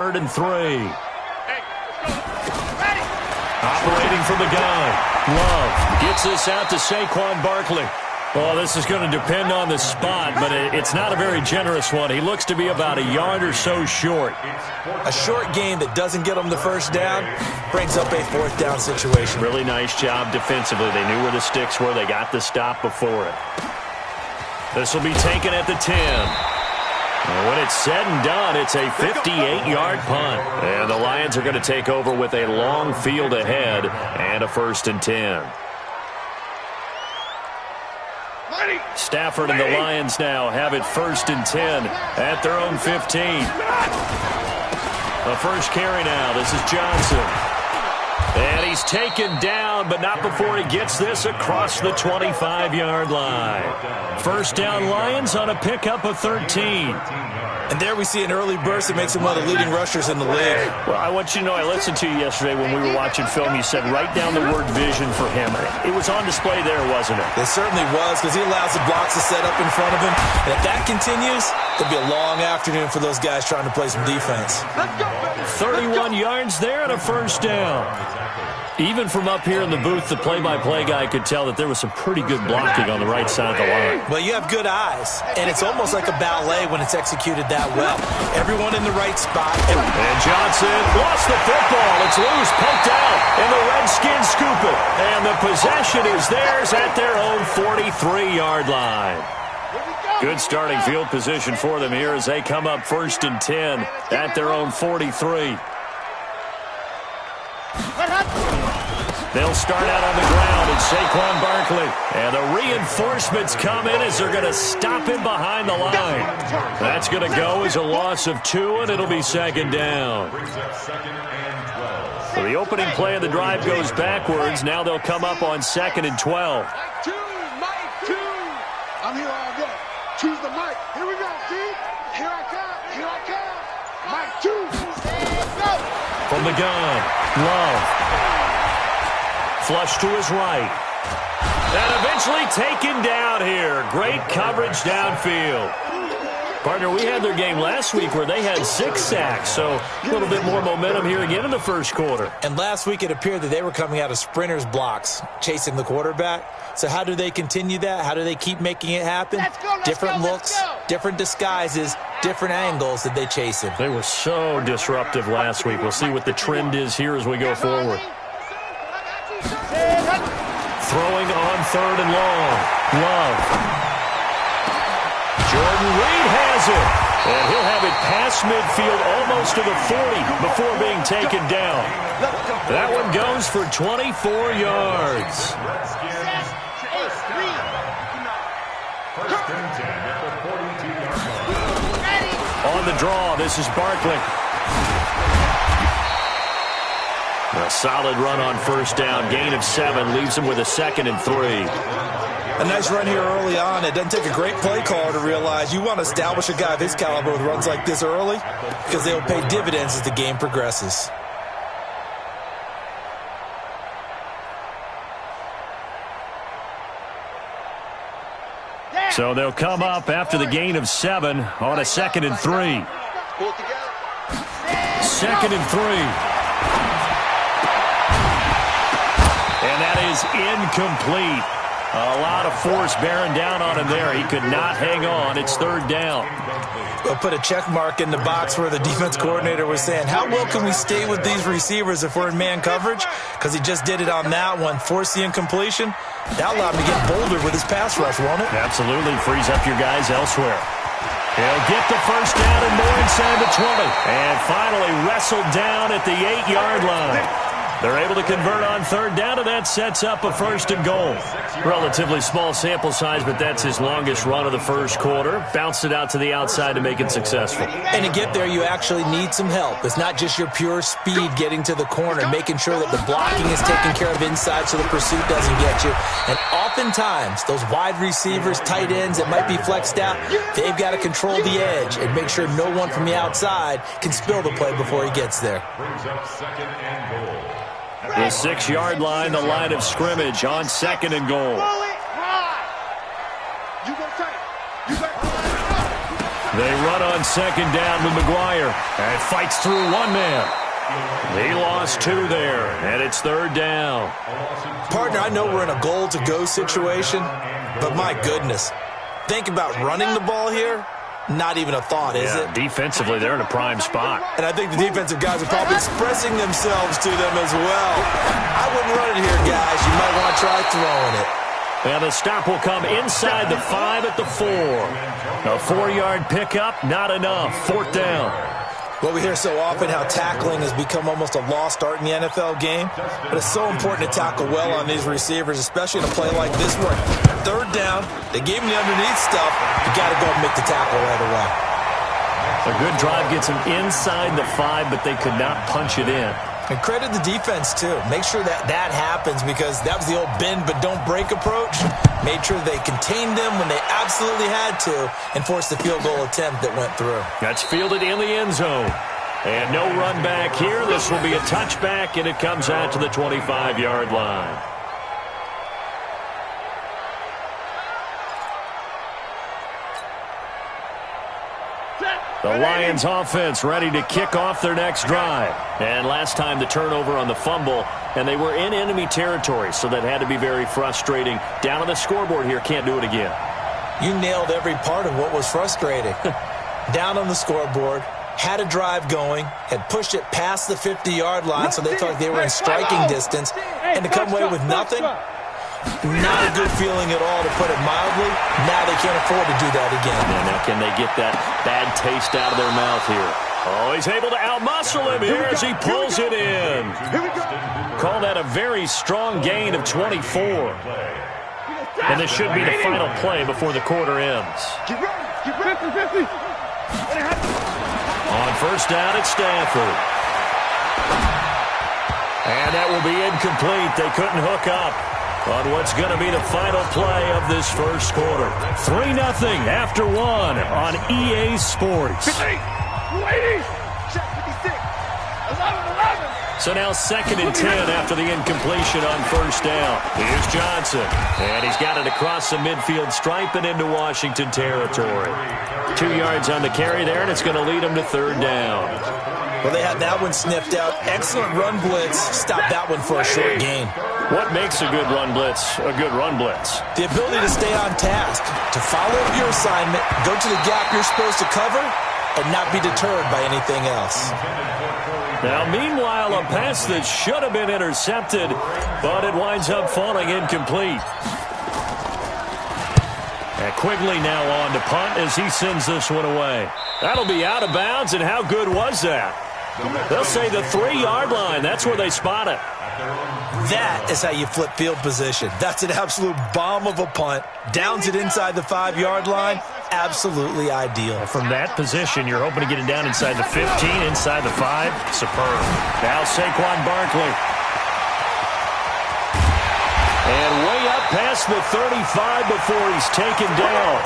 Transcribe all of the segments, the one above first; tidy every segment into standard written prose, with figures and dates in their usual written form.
3rd and 3. Operating from the gun. Love gets this out to Saquon Barkley. Well, this is going to depend on the spot, but it's not a very generous one. He looks to be about a yard or so short. A short gain that doesn't get him the first down brings up a 4th down situation. Really nice job defensively. They knew where the sticks were. They got the stop before it. This will be taken at the 10. And when it's said and done, it's a 58-yard punt. And the Lions are going to take over with a long field ahead and a 1st and 10. Stafford and the Lions now have it 1st and 10 at their own 15. The first carry now. This is Johnson. And he's taken down, but not before he gets this across the 25-yard line. 1st down Lions on a pickup of 13. And there we see an early burst that makes him one of the leading rushers in the league. Well, I want you to know, I listened to you yesterday when we were watching film. You said write down the word vision for him. It was on display there, wasn't it? It certainly was, because he allows the blocks to set up in front of him. And if that continues, it'll be a long afternoon for those guys trying to play some defense. 31 yards there and a 1st down. Even from up here in the booth, the play-by-play guy could tell that there was some pretty good blocking on the right side of the line. Well, you have good eyes, and it's almost like a ballet when it's executed that well. Everyone in the right spot. And Johnson lost the football. It's loose, poked out, and the Redskins scoop it. And the possession is theirs at their own 43-yard line. Good starting field position for them here as they come up 1st and 10 at their own 43. They'll start out on the ground, and Saquon Barkley. And the reinforcements come in as they're going to stop him behind the line. That's going to go as a loss of 2, and it'll be 2nd down. So the opening play of the drive goes backwards. Now they'll come up on 2nd and 12. Mike 2. I'm here all day. Choose the mic. Here we go, G. Here I come. Mike 2. Go. From the gun, Love. Flush to his right. And eventually taken down here. Great coverage downfield. Partner, we had their game last week where they had 6 sacks, so a little bit more momentum here again in the first quarter. And last week it appeared that they were coming out of sprinters blocks, chasing the quarterback. So how do they continue that? How do they keep making it happen? Different looks, different disguises, different angles that they chase him. They were so disruptive last week. We'll see what the trend is here as we go forward. Throwing on 3rd and long. Love. Jordan Reed has it. And he'll have it past midfield almost to the 40 before being taken down. That one goes for 24 yards. On the draw, this is Barkley. A solid run on 1st down. Gain of 7 leaves him with a 2nd and 3. A nice run here early on. It doesn't take a great play caller to realize you want to establish a guy of his caliber with runs like this early because they'll pay dividends as the game progresses. So they'll come up after the gain of 7 on a 2nd and 3. 2nd and 3. And that is incomplete. A lot of force bearing down on him there. He could not hang on. It's 3rd down. We'll put a check mark in the box where the defense coordinator was saying, how well can we stay with these receivers if we're in man coverage? Because he just did it on that one. Force the incompletion. That allowed him to get bolder with his pass rush, won't it? Absolutely. Frees up your guys elsewhere. He'll get the 1st down and more inside the 20. And finally wrestled down at the 8-yard line. They're able to convert on 3rd down, and that sets up a 1st and goal. Relatively small sample size, but that's his longest run of the first quarter. Bounced it out to the outside to make it successful. And to get there, you actually need some help. It's not just your pure speed getting to the corner, making sure that the blocking is taken care of inside so the pursuit doesn't get you. And oftentimes, those wide receivers, tight ends that might be flexed out, they've got to control the edge and make sure no one from the outside can spill the play before he gets there. The 6-yard line, the line of scrimmage on 2nd and goal. They run on second down with McGuire. And fights through one man. He lost 2 there, and it's third down. Partner, I know we're in a goal-to-go situation, but my goodness, think about running the ball here. Not even a thought, is it? Defensively, they're in a prime spot. And I think the defensive guys are probably expressing themselves to them as well. I wouldn't run it here, guys. You might want to try throwing it. And the stop will come inside the 5 at the 4. A 4-yard pickup, not enough. Fourth down. Well, we hear so often how tackling has become almost a lost art in the NFL game. But it's so important to tackle well on these receivers, especially in a play like this one. Third down, they gave him the underneath stuff. You got to go and make the tackle right away. A good drive gets him inside the 5, but they could not punch it in. And credit the defense, too. Make sure that happens because that was the old bend but don't break approach. Made sure they contained them when they absolutely had to and forced the field goal attempt that went through. That's fielded in the end zone. And no run back here. This will be a touchback, and it comes out to the 25-yard line. The Lions offense ready to kick off their next drive. And last time the turnover on the fumble, and they were in enemy territory, so that had to be very frustrating. Down on the scoreboard here, can't do it again. You nailed every part of what was frustrating. Down on the scoreboard, had a drive going, had pushed it past the 50-yard line, so they thought they were in striking distance, and to come away with nothing? Not a good feeling at all, to put it mildly. Now they can't afford to do that again. And now can they get that bad taste out of their mouth here? Oh, he's able to outmuscle him here as he pulls it in. Call that a very strong gain of 24. And this should be the final play before the quarter ends. On first down, it's Stafford. And that will be incomplete. They couldn't hook up on what's going to be the final play of this first quarter. 3-0 after 1 on EA Sports. So now 2nd and 10 after the incompletion on first down. Here's Johnson. And he's got it across the midfield stripe and into Washington territory. 2 yards on the carry there, and it's going to lead him to third down. Well, they had that one sniffed out. Excellent run blitz. Stop that one for a short gain. What makes a good run blitz a good run blitz? The ability to stay on task, to follow up your assignment, go to the gap you're supposed to cover, and not be deterred by anything else. Now, meanwhile, a pass that should have been intercepted, but it winds up falling incomplete. And Quigley now on to punt as he sends this one away. That'll be out of bounds, and how good was that? They'll say the 3-yard line. That's where they spot it. That is how you flip field position. That's an absolute bomb of a punt. Downs it inside the 5-yard line. Absolutely ideal. From that position, you're hoping to get it down inside the 15, inside the 5. Superb. Now Saquon Barkley. And way up past the 35 before he's taken down.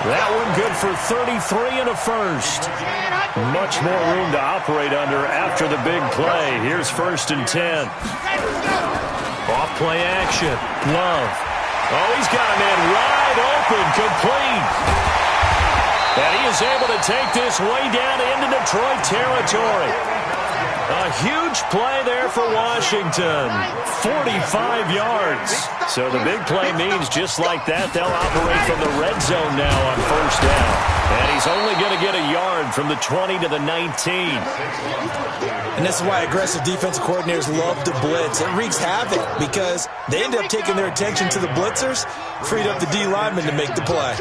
That one good for 33 and a first. Much more room to operate under after the big play. Here's 1st and 10. Off play action. Love. Oh, he's got a man wide open, complete. And he is able to take this way down into Detroit territory. A huge play there for Washington. 45 yards. So the big play means just like that, they'll operate from the red zone now on first down. And he's only going to get a yard from the 20 to the 19. And this is why aggressive defensive coordinators love to blitz. It wreaks havoc because they end up taking their attention to the blitzers, freed up the D lineman to make the play.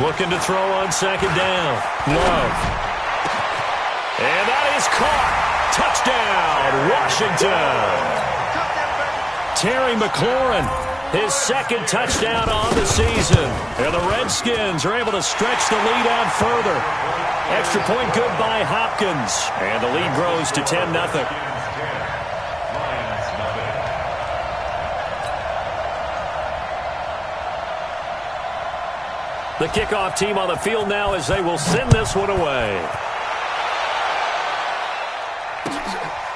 Looking to throw on second down. Love. And that is caught. Touchdown, Washington. Terry McLaurin, his 2nd touchdown on the season. And the Redskins are able to stretch the lead out further. Extra point good by Hopkins. And the lead grows to 10-0. The kickoff team on the field now as they will send this one away.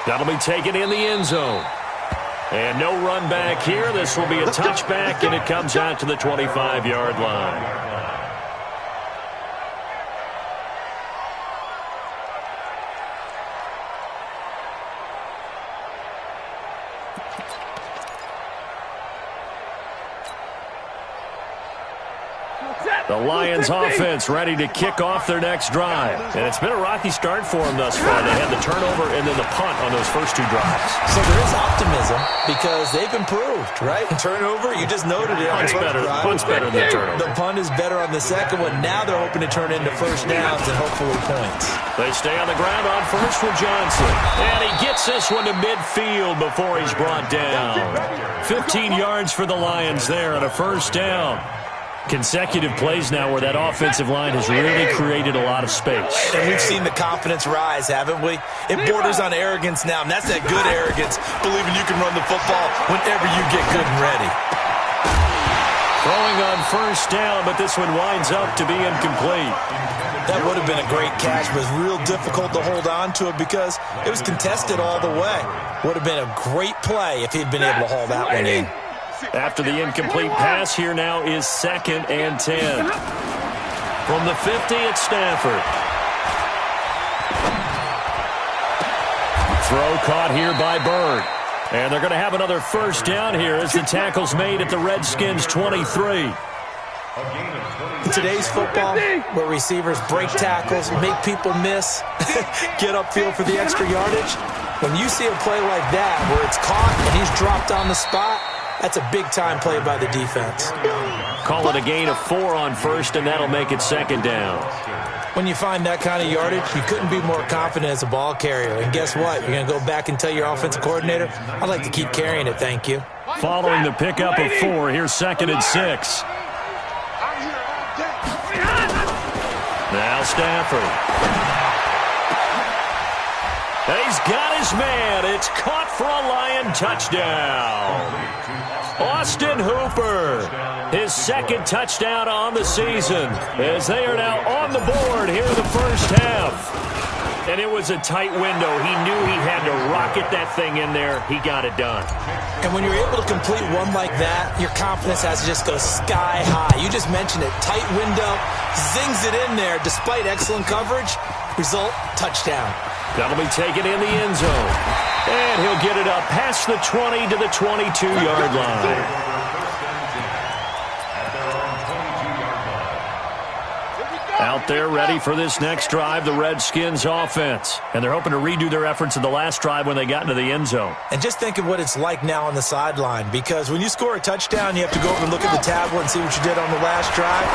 That'll be taken in the end zone. And no run back here. This will be a touchback, and it comes out to the 25-yard line. The Lions offense ready to kick off their next drive. And it's been a rocky start for them thus far. They had the turnover and then the punt on those first two drives. So there is optimism because they've improved, right? Turnover, you just noted it. Punt's better than the turnover. The punt is better on the second one. Now they're hoping to turn into first downs and hopefully points. They stay on the ground on first with Johnson. And he gets this one to midfield before he's brought down. 15 yards for the Lions there on a first down. Consecutive plays now where that offensive line has really created a lot of space. And we've seen the confidence rise, haven't we? It borders on arrogance now, and that's that good arrogance, believing you can run the football whenever you get good and ready. Throwing on first down, but this one winds up to be incomplete. That would have been a great catch, but it was real difficult to hold on to it because it was contested all the way. Would have been a great play if he'd been able to haul that one in. After the incomplete pass, here now is 2nd and 10. From the 50 at Stafford. Throw caught here by Bird. And they're going to have another first down here as the tackle's made at the Redskins' 23. In today's football, where receivers break tackles, make people miss, get upfield for the extra yardage, when you see a play like that where it's caught and he's dropped on the spot, that's a big-time play by the defense. Call it a gain of 4 on first, and that'll make it 2nd down. When you find that kind of yardage, you couldn't be more confident as a ball carrier. And guess what? You're going to go back and tell your offensive coordinator, I'd like to keep carrying it, thank you. Following the pickup of 4, here's 2nd and 6. Now Stafford. He's got his man. It's caught for a Lion touchdown. Austin Hooper, his 2nd touchdown on the season, as they are now on the board here in the first half. And it was a tight window. He knew he had to rocket that thing in there. He got it done. And when you're able to complete one like that, your confidence has to just go sky high. You just mentioned it. Tight window, zings it in there despite excellent coverage. Result, touchdown. That'll be taken in the end zone. And he'll get it up past the 20 to the 22-yard line. Out there ready for this next drive, the Redskins offense. And they're hoping to redo their efforts in the last drive when they got into the end zone. And just think of what it's like now on the sideline, because when you score a touchdown, you have to go over and look at the tablet and see what you did on the last drive.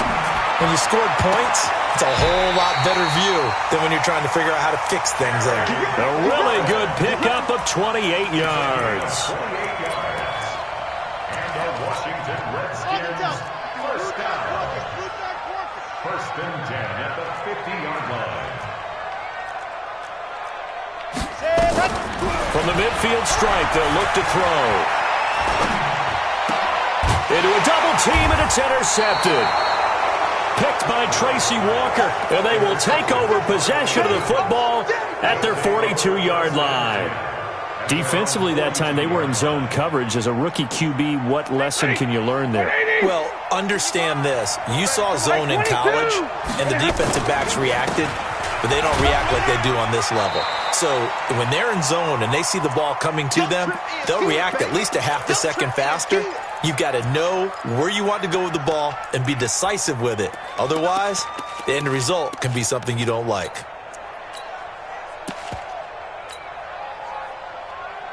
When you scored points, it's a whole lot better view than when you're trying to figure out how to fix things there. A really good pickup of 28 yards. First and 10 at the 50-yard line. From the midfield stripe, they'll look to throw. Into a double team, and it's intercepted. Picked by Tracy Walker, and they will take over possession of the football at their 42-yard line. Defensively that time, they were in zone coverage. As a rookie QB, what lesson can you learn there? Well, understand this. You saw zone in college, and the defensive backs reacted, but they don't react like they do on this level. So when they're in zone and they see the ball coming to them, they'll react at least a half a second faster. You've got to know where you want to go with the ball and be decisive with it. Otherwise, the end result can be something you don't like.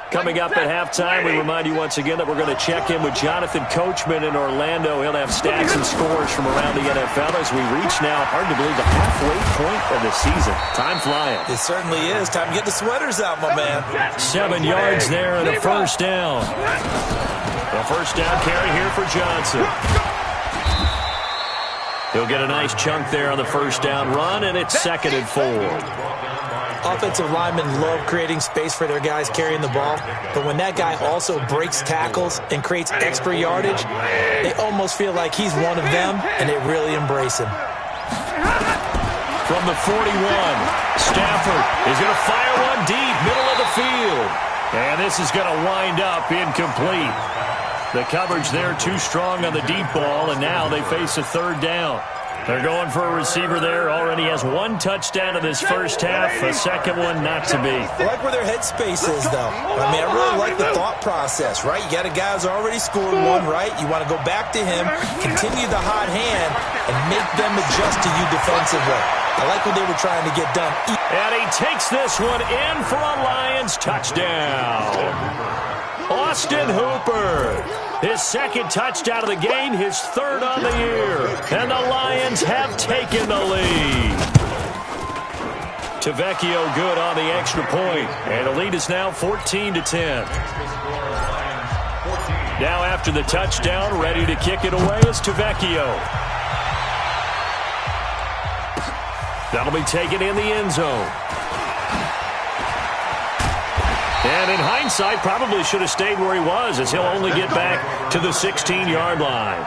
Coming up at halftime, we remind you once again that we're going to check in with Jonathan Coachman in Orlando. He'll have stats and scores from around the NFL as we reach now, hard to believe, the halfway point of the season. Time flying. It certainly is. Time to get the sweaters out, my man. 7 yards there and a first down. A first down carry here for Johnson. He'll get a nice chunk there on the first down run, and it's 2nd and 4. Offensive linemen love creating space for their guys carrying the ball, but when that guy also breaks tackles and creates extra yardage, they almost feel like he's one of them, and they really embrace him. From the 41, Stafford is going to fire one deep, middle of the field. And this is going to wind up incomplete. The coverage there too strong on the deep ball, and now they face a 3rd down. They're going for a receiver there. Already has one touchdown in this first half. A second one not to be. I like where their headspace is, though. I mean, I really like the thought process, right? You got a guy who's already scored one, right? You want to go back to him, continue the hot hand, and make them adjust to you defensively. I like what they were trying to get done. And he takes this one in for a Lions touchdown. Austin Hooper, his second touchdown of the game, his third on the year. And the Lions have taken the lead. Tavecchio good on the extra point. And the lead is now 14-10. Now after the touchdown, ready to kick it away is Tavecchio. That'll be taken in the end zone. And in hindsight, probably should have stayed where he was, as he'll only get back to the 16-yard line.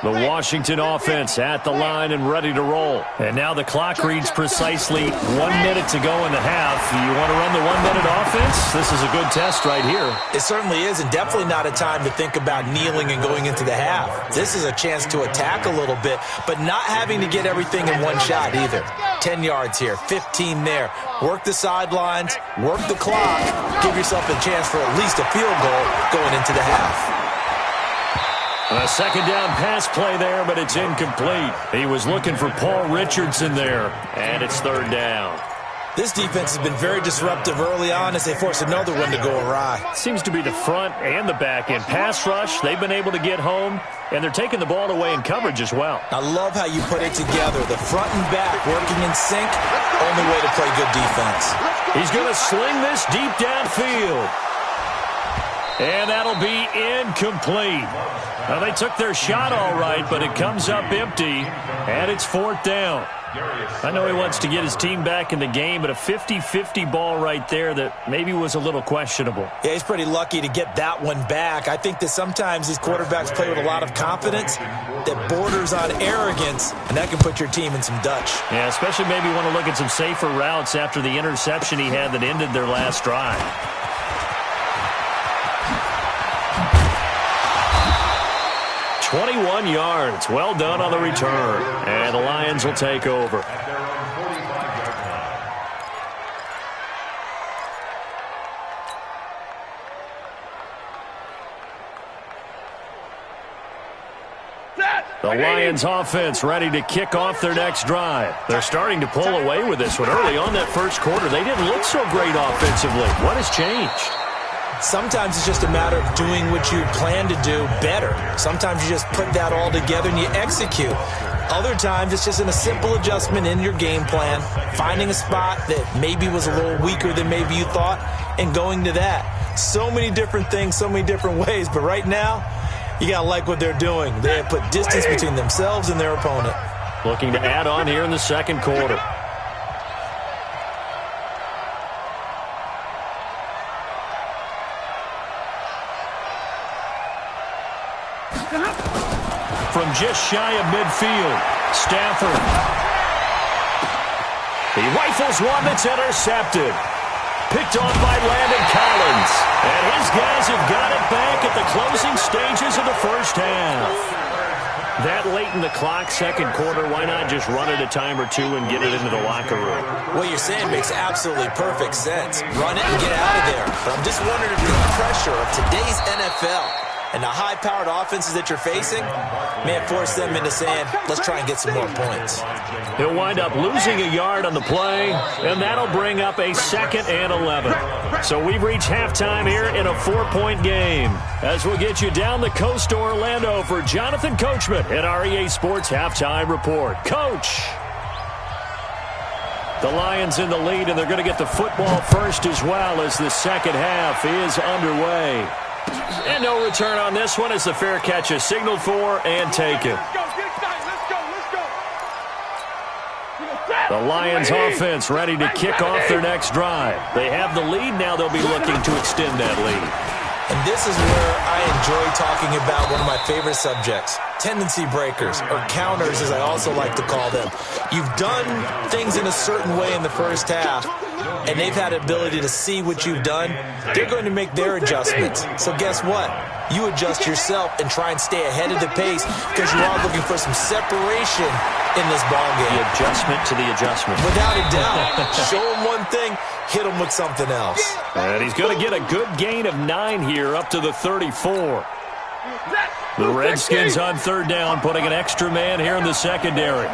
The Washington offense at the line and ready to roll. And now the clock reads precisely 1 minute to go in the half. You want to run the 1 minute offense? This is a good test right here. It certainly is, and definitely not a time to think about kneeling and going into the half. This is a chance to attack a little bit, but not having to get everything in one shot either. 10 yards here, 15 there. Work the sidelines, work the clock, give yourself a chance for at least a field goal going into the half. A second down pass play there, but it's incomplete. He was looking for Paul Richardson there, and it's third down. This defense has been very disruptive early on as they force another one to go awry. Seems to be the front and the back end. Pass rush, they've been able to get home, and they're taking the ball away in coverage as well. I love how you put it together. The front and back working in sync, only way to play good defense. He's going to sling this deep downfield. And that'll be incomplete. Now, they took their shot all right, but it comes up empty, and it's fourth down. I know he wants to get his team back in the game, but a 50-50 ball right there that maybe was a little questionable. Yeah, he's pretty lucky to get that one back. I think that sometimes these quarterbacks play with a lot of confidence that borders on arrogance, and that can put your team in some Dutch. Yeah, especially maybe want to look at some safer routes after the interception he had that ended their last drive. 21 yards. Well done on the return. And the Lions will take over. The Lions offense ready to kick off their next drive. They're starting to pull away with this one. Early on that first quarter, they didn't look so great offensively. What has changed? Sometimes it's just a matter of doing what you plan to do better. Sometimes you just put that all together and you execute. Other times it's just a simple adjustment in your game plan, finding a spot that maybe was a little weaker than maybe you thought, and going to that. So many different things, so many different ways, but right now, you got to like what they're doing. They have put distance between themselves and their opponent. Looking to add on here in the second quarter. From just shy of midfield, Stafford. He rifles one that's intercepted. Picked off by Landon Collins. And his guys have got it back at the closing stages of the first half. That late in the clock, second quarter, why not just run it a time or two and get it into the locker room? What you're saying makes absolutely perfect sense. Run it and get out of there. But I'm just wondering if the pressure of today's NFL and the high-powered offenses that you're facing may have forced them into saying, let's try and get some more points. He'll wind up losing a yard on the play, and that'll bring up a 2nd and 11. So we've reached halftime here in a 4-point game. As we'll get you down the coast to Orlando for Jonathan Coachman at our EA Sports Halftime Report. Coach! The Lions in the lead, and they're going to get the football first as well as the second half is underway. And no return on this one as the fair catch is signaled for and taken. The Lions offense ready to kick off their next drive. They have the lead. Now they'll be looking to extend that lead. And this is where I enjoy talking about one of my favorite subjects, tendency breakers, or counters as I also like to call them. You've done things in a certain way in the first half, and they've had the ability to see what you've done. They're going to make their adjustments. So guess what? You adjust yourself and try and stay ahead of the pace because you are looking for some separation in this ballgame. The adjustment to the adjustment. Without a doubt. Show him one thing, hit him with something else. And he's going to get a good gain of 9 here up to the 34. The Redskins on third down, putting an extra man here in the secondary.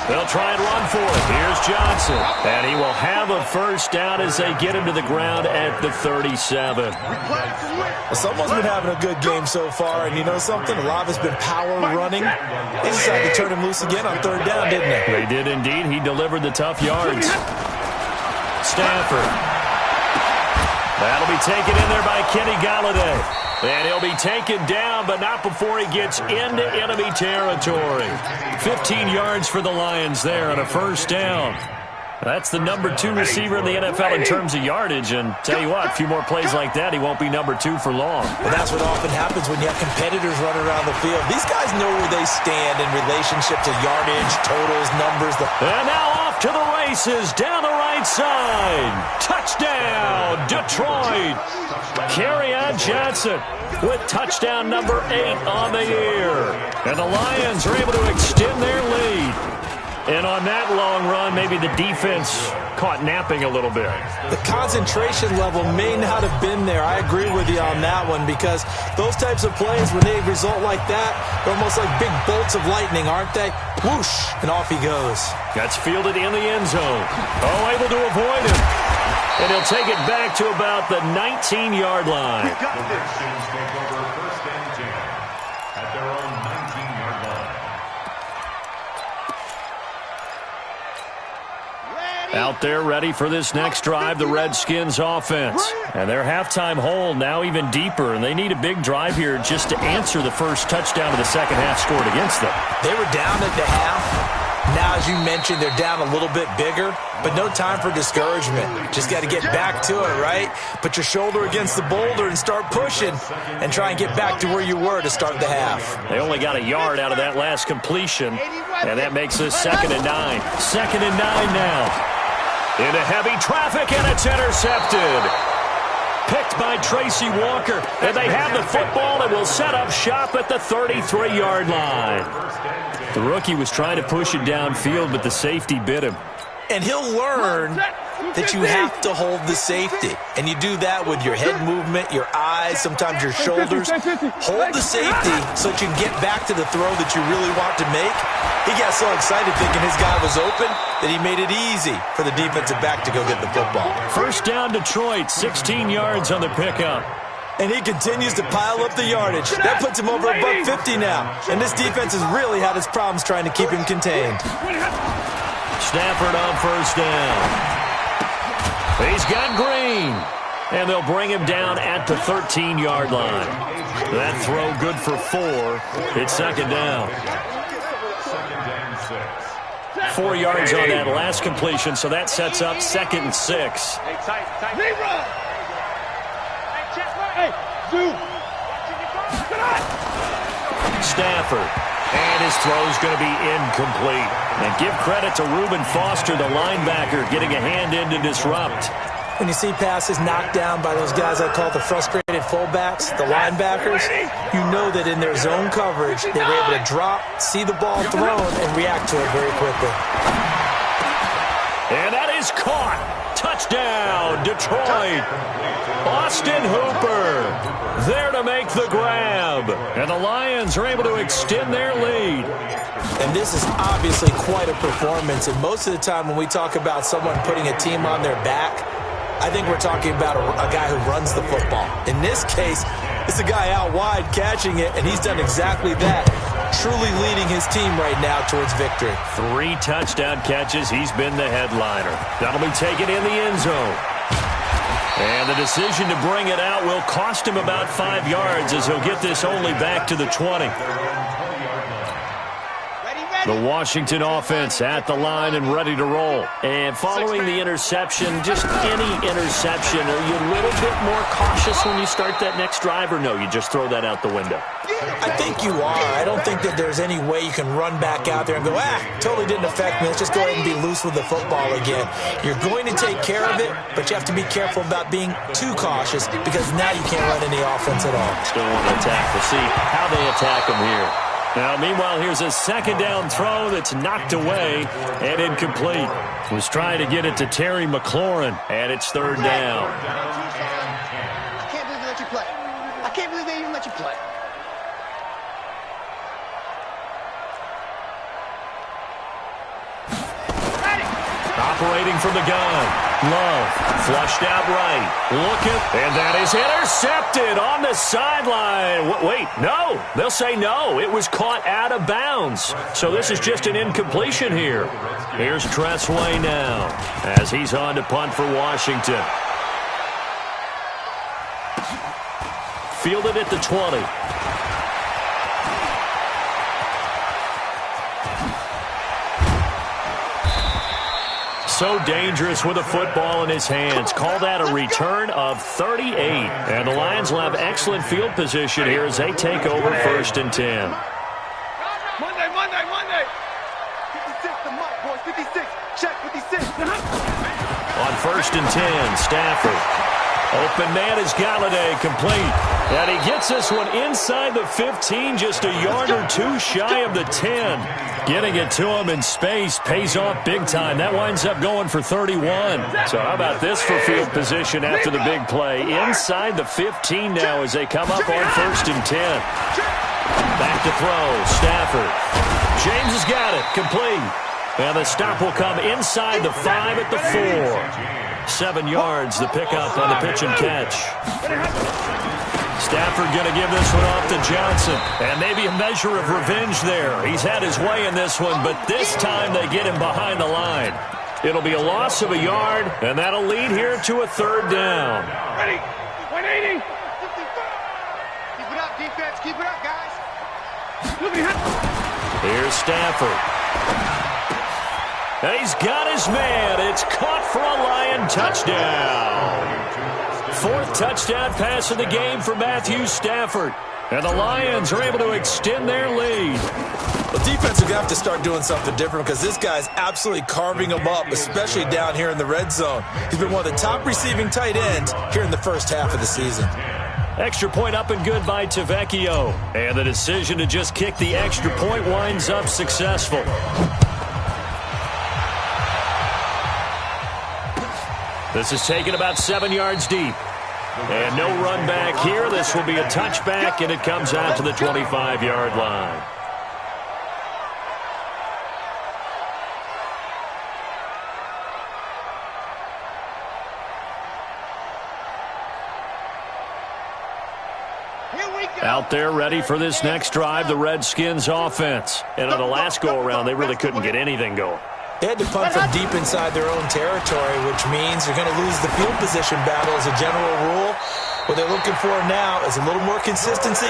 They'll try and run for it. Here's Johnson. And he will have a first down as they get him to the ground at the 37. Well, someone's been having a good game so far, and you know something? A lot of it's been power running. They decided to turn him loose again on third down, didn't they? They did indeed. He delivered the tough yards. Stafford. That'll be taken in there by Kenny Golladay. And he'll be taken down, but not before he gets into enemy territory. 15 yards for the Lions there on a first down. That's the number 2 receiver in the NFL in terms of yardage. And tell you what, a few more plays like that, he won't be number 2 for long. Well, that's what often happens when you have competitors running around the field. These guys know where they stand in relationship to yardage, totals, numbers. And now off to the races down the right side. Touchdown, Detroit. Kerryon Johnson with touchdown number 8 on the year. And the Lions are able to extend their lead. And on that long run, maybe the defense caught napping a little bit. The concentration level may not have been there. I agree with you on that one because those types of plays, when they result like that, they're almost like big bolts of lightning, aren't they? Whoosh, and off he goes. That's fielded in the end zone. Oh, able to avoid him. And he'll take it back to about the 19-yard line. Out there ready for this next drive, the Redskins offense. And their halftime hole now even deeper, and they need a big drive here just to answer the first touchdown of the second half scored against them. They were down at the half. Now, as you mentioned, they're down a little bit bigger, but no time for discouragement. Just got to get back to it, right? Put your shoulder against the boulder and start pushing and try and get back to where you were to start the half. They only got a yard out of that last completion, and that makes this 2nd and 9. 2nd and 9 now. Into heavy traffic, and it's intercepted. Picked by Tracy Walker, and they have the football and will set up shop at the 33-yard line. The rookie was trying to push it downfield, but the safety bit him. And he'll learn that you have to hold the safety. And you do that with your head movement, your eyes, sometimes your shoulders. Hold the safety so that you can get back to the throw that you really want to make. He got so excited thinking his guy was open that he made it easy for the defensive back to go get the football. First down, Detroit, 16 yards on the pickup. And he continues to pile up the yardage. That puts him over $150 now. And this defense has really had its problems trying to keep him contained. Stafford on first down. He's got Green. And they'll bring him down at the 13-yard line. That throw good for 4. It's 2nd down. 4 yards on that last completion, so that sets up 2nd and 6. Stafford. And his throw's going to be incomplete. And give credit to Reuben Foster, the linebacker, getting a hand in to disrupt. When you see passes knocked down by those guys I call the frustrated fullbacks, the linebackers, you know that in their zone coverage, they were able to drop, see the ball thrown, and react to it very quickly. And that is caught. Touchdown, Detroit. Austin Hooper there to make the grab. And the Lions are able to extend their lead. And this is obviously quite a performance. And most of the time when we talk about someone putting a team on their back, I think we're talking about a guy who runs the football. In this case, it's a guy out wide catching it, and he's done exactly that. Truly leading his team right now towards victory. 3 touchdown catches. He's been the headliner. That'll be taken in the end zone. And the decision to bring it out will cost him about 5 yards as he'll get this only back to the 20. The Washington offense at the line and ready to roll. And following the interception, just any interception, are you a little bit more cautious when you start that next drive, or no, you just throw that out the window? I think you are. I don't think that there's any way you can run back out there and go, totally didn't affect me. Let's just go ahead and be loose with the football again. You're going to take care of it, but you have to be careful about being too cautious because now you can't run any offense at all. Still want to attack. We'll see how they attack them here. Now, meanwhile, here's a second down throw that's knocked away and incomplete. Was trying to get it to Terry McLaurin, and it's third down. I can't believe they let you play. I can't believe they even let you play. Operating from the gun. Love. Flushed out right. Looking. And that is intercepted on the sideline. Wait, no. They'll say no. It was caught out of bounds. So this is just an incompletion here. Here's Tressway now as he's on to punt for Washington. Fielded at the 20. So dangerous with a football in his hands. Call that a return of 38. And the Lions will have excellent field position here as they take over 1st and 10. Monday. 56 to Mike, boys. 56. Check 56. On 1st and 10, Stafford. Open man is Galladay, complete. And he gets this one inside the 15, just a yard or two shy of the 10. Getting it to him in space pays off big time. That winds up going for 31. So how about this for field position after the big play? Inside the 15 now as they come up on 1st and 10. Back to throw, Stafford. James has got it, complete. And the stop will come inside the 5 at the 4. 7 yards, the pickup on the pitch and catch. Stafford going to give this one off to Johnson. And maybe a measure of revenge there. He's had his way in this one, but this time they get him behind the line. It'll be a loss of a yard, and that'll lead here to a 3rd down. Ready. 180. 55. Keep it up, defense. Keep it up, guys. Here's Stafford. And he's got his man. It's caught for a Lion touchdown. 4th touchdown pass of the game for Matthew Stafford. And the Lions are able to extend their lead. The defense are going to have to start doing something different because this guy's absolutely carving them up, especially down here in the red zone. He's been one of the top receiving tight ends here in the first half of the season. Extra point up and good by Tavecchio. And the decision to just kick the extra point winds up successful. This is taken about 7 yards deep. And no run back here. This will be a touchback, and it comes out to the 25-yard line. Out there ready for this next drive, the Redskins offense. And on the last go-around, they really couldn't get anything going. They had to punt from deep inside their own territory, which means you're going to lose the field position battle as a general rule. What they're looking for now is a little more consistency,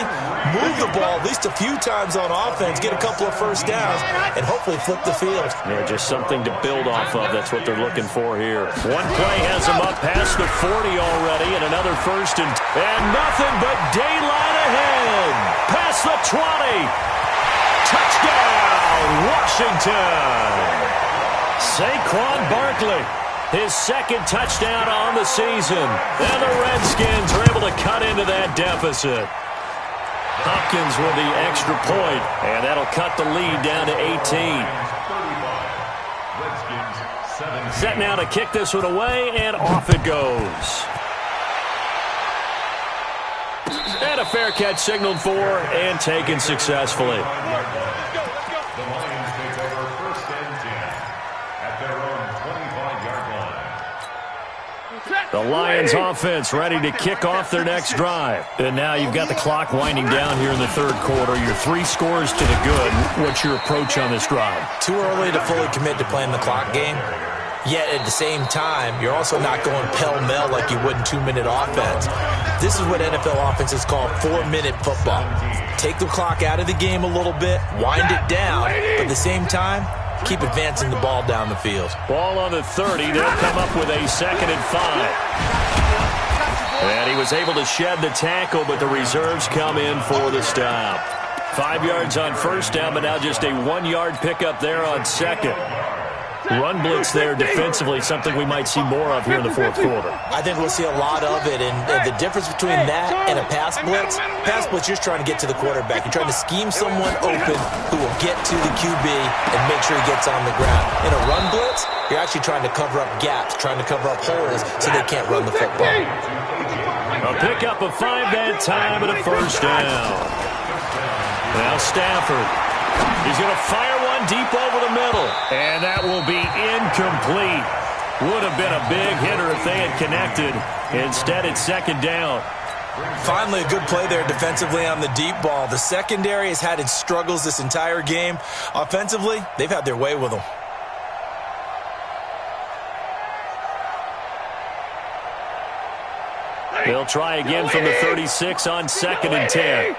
move the ball at least a few times on offense, get a couple of first downs, and hopefully flip the field. Yeah, just something to build off of. That's what they're looking for here. One play has them up past the 40 already, and another 1st and nothing but daylight ahead. Past the 20. Touchdown, Washington. Saquon Barkley, his 2nd touchdown on the season. And the Redskins are able to cut into that deficit. Hopkins with the extra point, and that'll cut the lead down to 18. Set now to kick this one away, and off it goes. And a fair catch signaled for and taken successfully. The Lions offense ready to kick off their next drive. And now you've got the clock winding down here in the 3rd quarter. You're 3 scores to the good. What's your approach on this drive? Too early to fully commit to playing the clock game. Yet at the same time, you're also not going pell-mell like you would in 2-minute offense. This is what NFL offenses call 4-minute football. Take the clock out of the game a little bit, wind it down, but at the same time, keep advancing the ball down the field. Ball on the 30. They'll come up with a 2nd and 5. And he was able to shed the tackle, but the reserves come in for the stop. 5 yards on first down, but now just a 1-yard pickup there on second. Run blitz there defensively, something we might see more of here in the fourth quarter. I think we'll see a lot of it, and the difference between that and a pass blitz, you're just trying to get to the quarterback. You're trying to scheme someone open who will get to the QB and make sure he gets on the ground. In a run blitz, you're actually trying to cover up gaps, trying to cover up holes so they can't run the football. A pickup of 5 that time and a first down. Now Stafford. He's going to fire one deep over the middle. And that will be incomplete. Would have been a big hitter if they had connected. Instead, it's 2nd down. Finally, a good play there defensively on the deep ball. The secondary has had its struggles this entire game. Offensively, they've had their way with them. They'll try again from the 36 on 2nd and 10.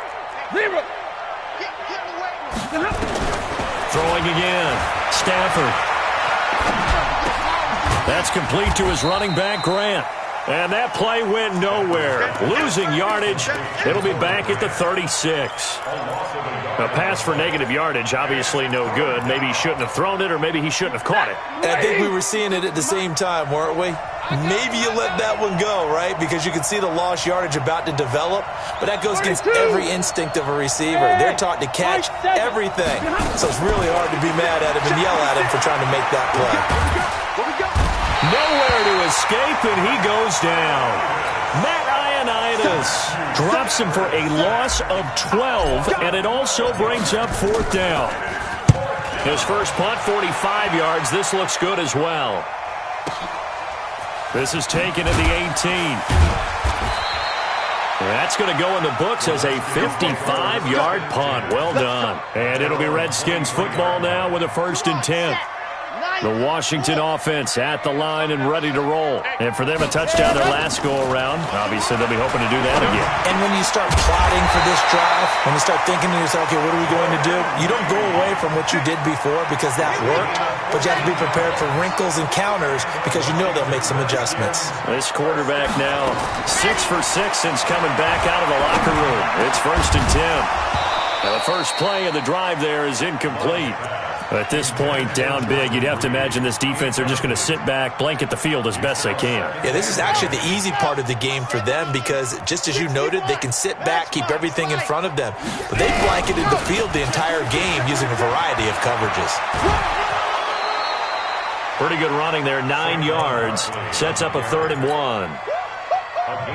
Throwing again. Stafford. That's complete to his running back, Grant. And that play went nowhere. Losing yardage. It'll be back at the 36. A pass for negative yardage, obviously no good. Maybe he shouldn't have thrown it, or maybe he shouldn't have caught it. And I think we were seeing it at the same time, weren't we? Maybe you let that one go, right? Because you can see the lost yardage about to develop. But that goes against every instinct of a receiver. They're taught to catch everything. So it's really hard to be mad at him and yell at him for trying to make that play. Nowhere to escape, and he goes down. Matt Ioannidis drops him for a loss of 12, and it also brings up 4th down. His first punt, 45 yards. This looks good as well. This is taken at the 18. That's going to go in the books as a 55-yard punt. Well done. And it'll be Redskins football now with a 1st and 10. The Washington offense at the line and ready to roll. And for them, a touchdown their last go-around. Obviously, they'll be hoping to do that again. And when you start plotting for this drive, when you start thinking to yourself, okay, what are we going to do? You don't go away from what you did before because that worked, but you have to be prepared for wrinkles and counters because you know they'll make some adjustments. This quarterback now 6 for 6 since coming back out of the locker room. It's 1st and 10. Now the first play of the drive there is incomplete. At this point, down big, you'd have to imagine this defense, they're just going to sit back, blanket the field as best they can. Yeah, this is actually the easy part of the game for them because, just as you noted, they can sit back, keep everything in front of them. But they blanketed the field the entire game using a variety of coverages. Pretty good running there, 9 yards. Sets up a 3rd and 1.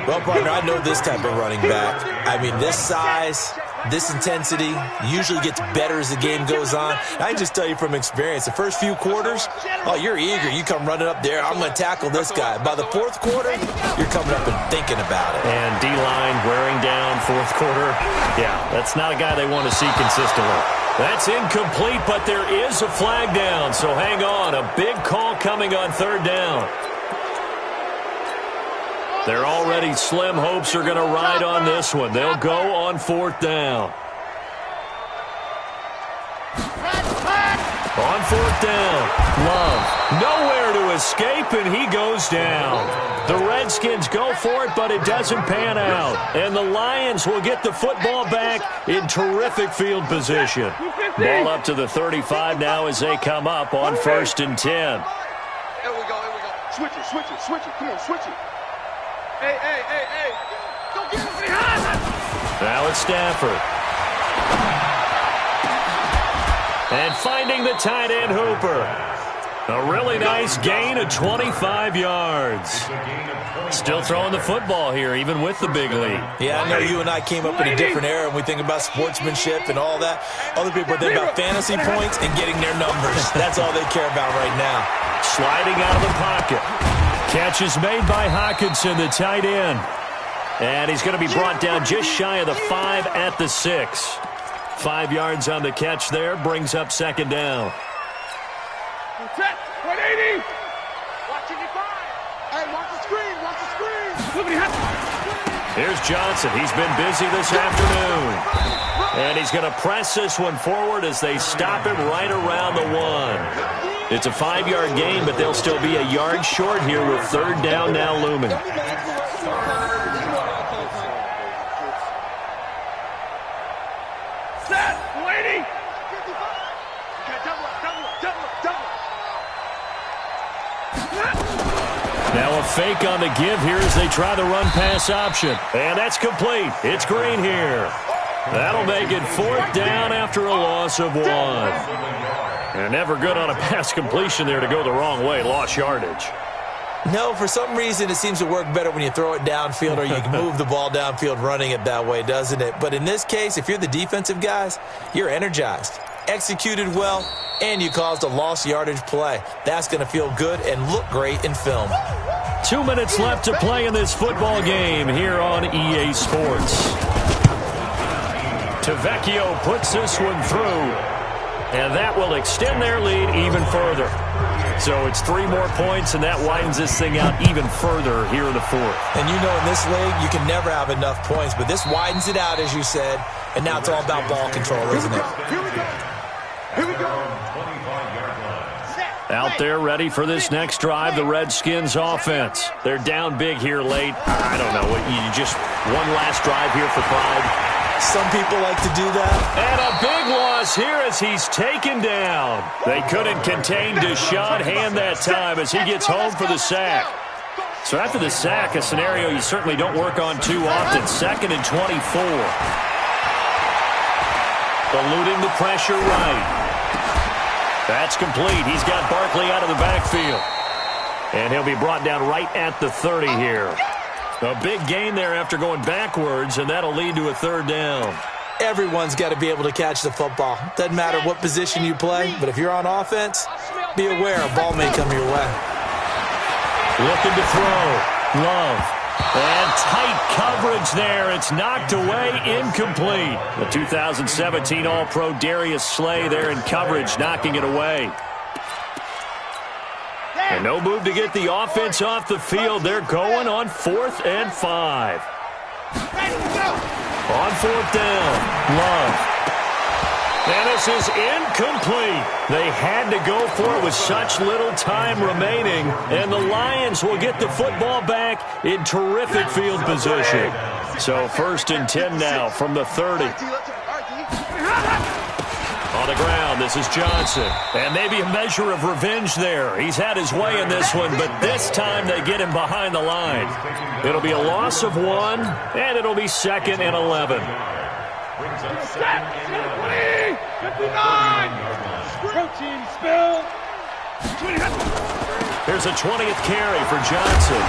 Well, partner, I know this type of running back. I mean, this size, this intensity usually gets better as the game goes on. I can just tell you from experience, the first few quarters, oh, you're eager. You come running up there, I'm going to tackle this guy. By the 4th quarter, you're coming up and thinking about it. And D-line wearing down 4th quarter. Yeah, that's not a guy they want to see consistently. That's incomplete, but there is a flag down, so hang on. A big call coming on 3rd down. Their already slim hopes are going to ride on this one. They'll go on 4th down. On 4th down, Love. Nowhere to escape, and he goes down. The Redskins go for it, but it doesn't pan out. And the Lions will get the football back in terrific field position. Ball up to the 35 now as they come up on 1st and 10. Here we go. Switch it. Come on, switch it. Hey. Don't get him behind. Now it's Stafford. And finding the tight end Hooper. A really nice gain of 25 yards. Still throwing the football here, even with the big lead. Yeah, I know you and I came up in a different era and we think about sportsmanship and all that. Other people think about fantasy points and getting their numbers. That's all they care about right now. Sliding out of the pocket. Catch is made by Hockenson, the tight end. And he's going to be brought down just shy of the 5 at the 6. 5 yards on the catch there, brings up 2nd down. Here's Johnson. He's been busy this afternoon. And he's going to press this one forward as they stop him right around the 1. It's a 5-yard gain, but they'll still be a yard short here with third down now looming. Set, lady. Now a fake on the give here as they try the run-pass option. And that's complete. It's Green here. That'll make it fourth down after a loss of 1. And never good on a pass completion there to go the wrong way. Lost yardage. No, for some reason it seems to work better when you throw it downfield or you can move the ball downfield running it that way, doesn't it? But in this case, if you're the defensive guys, you're energized, executed well, and you caused a lost yardage play. That's going to feel good and look great in film. 2 minutes left to play in this football game here on EA Sports. Tavecchio puts this one through, and that will extend their lead even further. So it's 3 more points, and that widens this thing out even further here in the 4th. And you know in this league, you can never have enough points, but this widens it out, as you said, and now it's all about ball control, isn't it? Here we go. Here we go. Out there ready for this next drive, the Redskins offense. They're down big here late. I don't know. You just one last drive here for pride. Some people like to do that. And a big loss here as he's taken down. They couldn't contain Deshaun Hand that time as he gets home for the sack. So after the sack, a scenario you certainly don't work on too often. 2nd and 24. Eluding the pressure right. That's complete. He's got Barkley out of the backfield. And he'll be brought down right at the 30 here. A big gain there after going backwards, and that'll lead to a 3rd down. Everyone's got to be able to catch the football. Doesn't matter what position you play, but if you're on offense, be aware a ball may come your way. Looking to throw. Love. And tight coverage there. It's knocked away, incomplete. The 2017 All-Pro Darius Slay there in coverage, knocking it away. And no move to get the offense off the field. They're going on 4th and 5. On 4th down, Love. And this is incomplete. They had to go for it with such little time remaining. And the Lions will get the football back in terrific field position. So 1st and 10 now from the 30. On the ground, this is Johnson. And maybe a measure of revenge there. He's had his way in this one, but this time they get him behind the line. It'll be a loss of 1, and it'll be 2nd and 11. Protein spill. Here's a 20th carry for Johnson.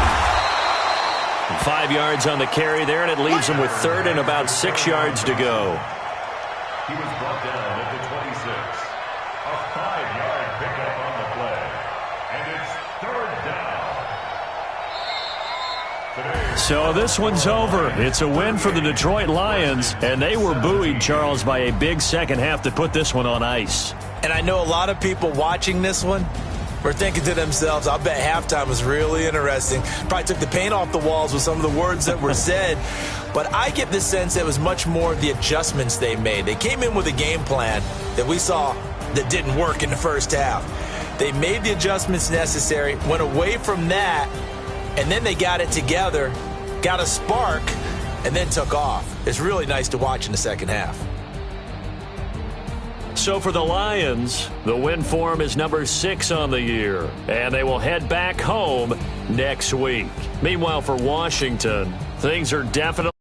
5 yards on the carry there, and it leaves him with 3rd and about 6 yards to go. He was brought down at the 26. A 5-yard pickup on the play. And it's 3rd down. So this one's over. It's a win for the Detroit Lions, and they were buoyed, Charles, by a big second half to put this one on ice. And I know a lot of people watching this one were thinking to themselves, I'll bet halftime was really interesting. Probably took the paint off the walls with some of the words that were said. But I get the sense it was much more of the adjustments they made. They came in with a game plan that we saw that didn't work in the first half. They made the adjustments necessary, went away from that, and then they got it together, got a spark, and then took off. It's really nice to watch in the second half. So for the Lions, the win form is number 6 on the year, and they will head back home next week. Meanwhile, for Washington, things are definitely